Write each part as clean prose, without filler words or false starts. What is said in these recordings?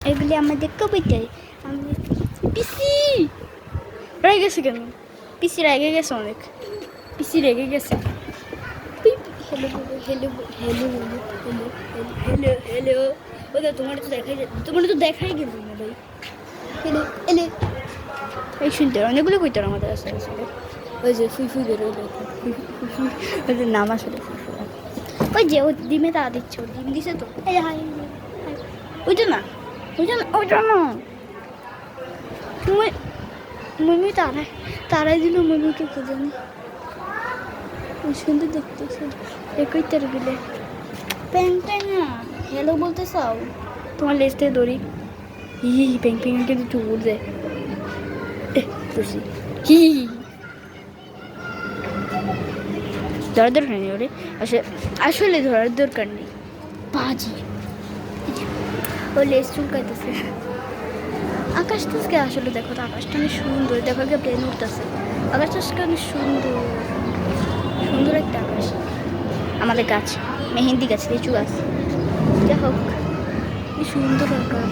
এগুলি আমাদের কবিতায় পিসি রেগে গেছে কেন? পিসি রেগে গেছে অনেক, পিসি রেগে গেছে। Hello hello hello hello hello hello ওদের তোমার তো দেখাই গেল না ভাই। হ্যালো এলে এই শুনতে অনেকগুলো কইতার আমাদের আসলে আসলে ওই যে ফুই ফুই বেরোয় দেখো, ওদের নাম আসলে ফুই ফুই। ওই যে ও ডিমে তা দিচ্ছে, ও ডিম দিছে তো। এই হাই ওইটা না, ওইটা না, ওইটা না। মমি তারাই দিল মমিকে, কে জানি। সুন্দর দেখতেছে একই তার গেলে প্যাং প্যাং। হ্যালো বলতে চাও? তোমার লেজ থেকে দড়ি হি প্যাং প্যাং কিন্তু একটু উড় দেয়। হি ধরার দরকার নেই ওরে, আসলে ধরার দরকার নেই। বাজি ও লেজ চুলকাইতেছে। আকাশটা আসলে দেখো তো, আকাশটা অনেক সুন্দর। দেখো গিয়ে প্লেন উঠতেছে, আকাশটা অনেক সুন্দর, সুন্দর একটা আকাশ। আমাদের গাছ মেহেন্দি গাছ, লিচু গাছ, যাই হোক কি সুন্দর আকাশ।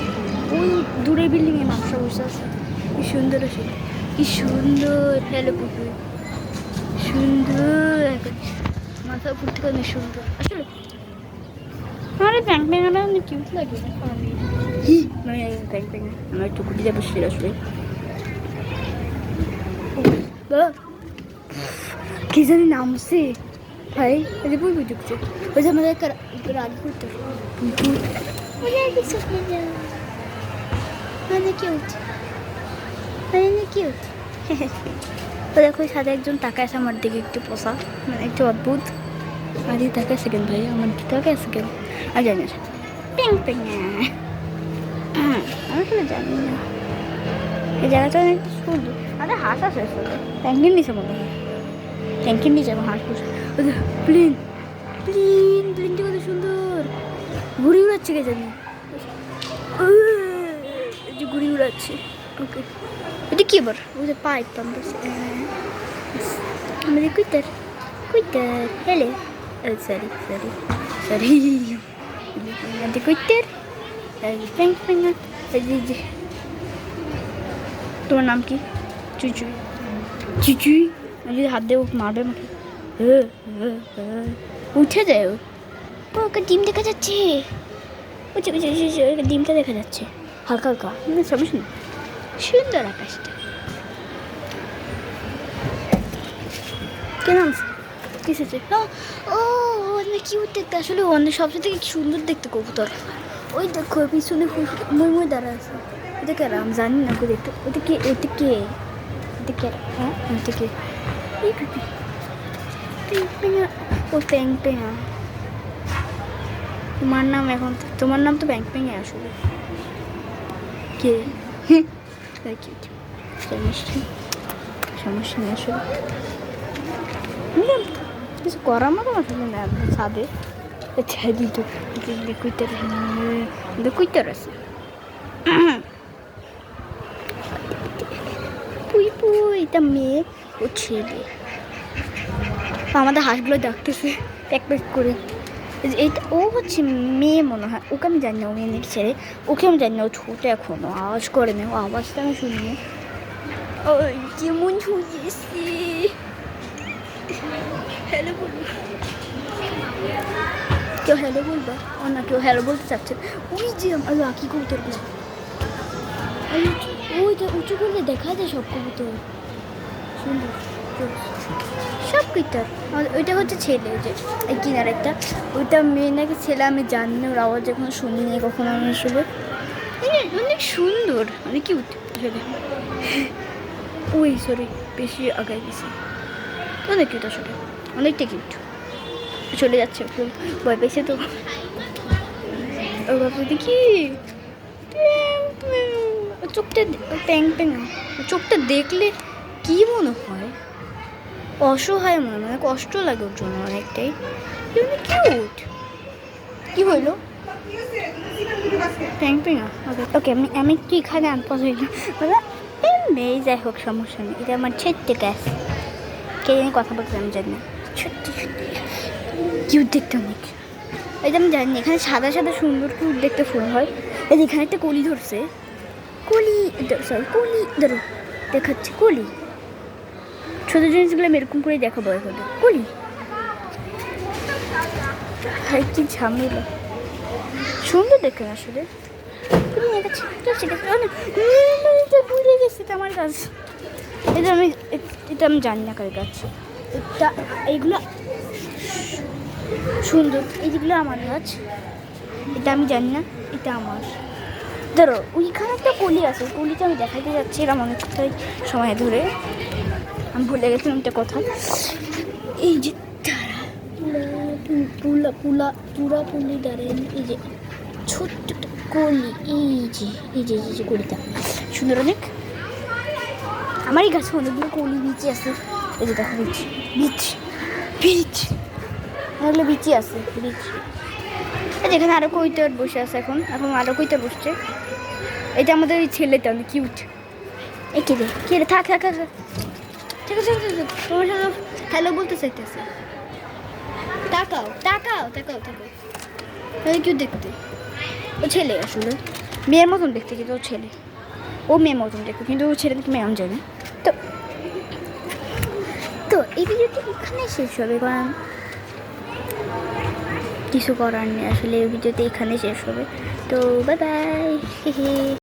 ওই দূরে বিল্ডিংয়ে মানুষরা বসে আছে, কি সুন্দর আছে, কি সুন্দর। হ্যালো পুকুর সুন্দর মাথা উপর থেকে অনেক সুন্দর আসলে। আমার ব্যাংক ব্যাংকটা অনেক কিউট লাগে। মানে ব্যাংক ব্যাংক আমার একটু কুটিতে বসছিল আসলে। কি জানি নামছে ভাই, ওই যে বুঝবি ঢুকছে, ওই যে আমাদের রাগ করতে দেখো সাথে একজন টাকা আছে আমার দিকে, একটু পোষা মানে একটু অদ্ভুত। আমার দিকে টাকা আছে কেন ভাই, আমার দিকে টাকা আছে কেন আর জানি না। প্যাং প্যাং আমি আসলে জানি না। এই জায়গাটা অনেক সুন্দর। আমাদের হাঁস আছে আসলে, ট্যাঙ্কির নিচে মনে হয়, ট্যাঙ্কির নিচে আমার হাঁস বসে। প্লেন প্লেন প্লেনটা কত সুন্দর ঘুড়ি উড়াচ্ছে, কে জানি যে ঘুড়ি উড়াচ্ছে। ওকে এটা কি আবার? ওই যে পাইপ পাম্প আমাদের কুইটার কুইটার হেলে সরি সরি সরি আমাদের কুইটার প্যাং প্যাং। তোমার নাম কি? চুচুই চুচুই। যদি হাত দেবো মারবে আমাকে, উঠে যায় ও। ওকে ডিম দেখা যাচ্ছে, ডিমটা দেখা যাচ্ছে হালকা হালকা, সমস্যা নেই। সুন্দর আকাশটা। কেমন কিস আছে? ও অনেক কিউট দেখতে আসলে, অনেক সবচেয়ে থেকে সুন্দর দেখতে কবুতর। ওই দেখো পিছনে মই মই দাঁড়া আছে। এটা কে আমি জানি না, দেখতে ওটা কে, ওটা কে, ওটা কে? হ্যাঁ ওটা কে? ও প্যাং প্যাং। তোমার নাম এখন, তোমার নাম তো ব্যাং প্যাংয়ে আসলে। কে? সমস্যা নেই আসলে, কিছু করার মতো আসলে না। ছাদে কুইটার আছে। পুই পুই এটা মেয়ে, ও ছেলে। আমাদের হাঁসগুলো ডাকতেছে প্যাক প্যাক করে। এইটা ও হচ্ছে মেয়ে মনে হয়, ওকে আমি জানি না ও মেয়ে নাকি ছেলে, ওকে আমি জানি না, ও ছোট এখনো, আওয়াজ করে না, ও আওয়াজটা আমি শুনি। ওই কেমন ঝুঁকিয়েছি। হ্যালো বলবো, কেউ হ্যালো বলবা? ও না কেউ হ্যালো বলতে চাচ্ছে। ওই যে আমার লাকি কবুতরগুলো, ওইটা উঁচু করলে দেখা যায় সব কবুতর সুন্দর সব কবুতর। ওইটা হচ্ছে ছেলে, ওই যে এই কিনার একটা, ওইটা মেয়ে নাকি ছেলে আমি জানি না, ওর আওয়াজ এখন শুনিনি কখনো আমি আসলে। অনেক সুন্দর, অনেক কিউট আসলে। ওই সরি বেশি আগায় গেছি, অনেক কিউট আসলে, অনেকটা কিউট। চলে যাচ্ছে, ভয় পেয়েছে তো। ও বাবু দেখি চোখটা প্যাং প্যাং, চোখটা দেখলে কি মনে হয়, অসহায় মনে হয়, কষ্ট লাগে ওর জন্য অনেকটাই। কিউট। কি হইলো? প্যাং প্যাং। ওকে আমি কি খানে আনপাস হইল মেয়ে, যাই হোক সমস্যা নেই। এটা আমার ছোট্ট গাছ, কে জানি কথা বলতে আমি জানি না। ছোট্ট কিউট দেখতে অনেক, এটা আমি জানি না। এখানে সাদা সাদা সুন্দর কিউট দেখতে ফুল হয়, এই এখানে একটা কলি ধরছে, কলি, সরি কলি ধরো, দেখাচ্ছে কলি। ছোট জিনিসগুলো আমি এরকম করে দেখাবো এখন, কলি। ভাই কি ঝামেলা, সুন্দর দেখে আসলে। ভুলে গেছি তো আমার গাছ, এটা আমি জানি না কার গাছ এটা। এইগুলো সুন্দর, এইগুলো আমার গাছ, এটা আমি জানি না, এটা আমার। ধরো ওইখানে একটা কলি আছে, কলিটা আমি দেখাতে যাচ্ছি এরকম অনেকটাই সময় ধরে, আমি ভুলে গেছিলাম একটা কথা। এই যে তারা পুলা পুলা পুরা পুলি দাঁড়ান, এই যে ছোট্ট কলি, এই যে কলিটা সুন্দর অনেক। আমারই গাছে অনেকগুলো কলি বিচি আছে, এই যে দেখো বিচ বিচ বিচ, অনেকগুলো বিচি আছে বিচ। যেখানে আরো কৈতর বসে আছে, এখন আরো কৈতর বসছে। এটা আমাদের ওই ছেলেটা অনেক কিউট। এই কে রে থাক থাক থাক, ঠিক আছে তোমার সাথে হ্যালো বলতে চাইতেছে। তাকাও তাকাও তাকাও তাকাও, কিউট দেখতে। ও ছেলে আসলে মেয়ের মতন দেখতে, কিন্তু ও ছেলে, ও মেয়ের মতন দেখতে, কিন্তু ও ছেলে দেখতে মেয়ে আমি জানি। তো তো এই ভিডিওটি এখানে শেষ হবে, কারণ কিছু করার নেই আসলে, এই ভিডিওতে এখানে শেষ হবে। তো বাই বাই।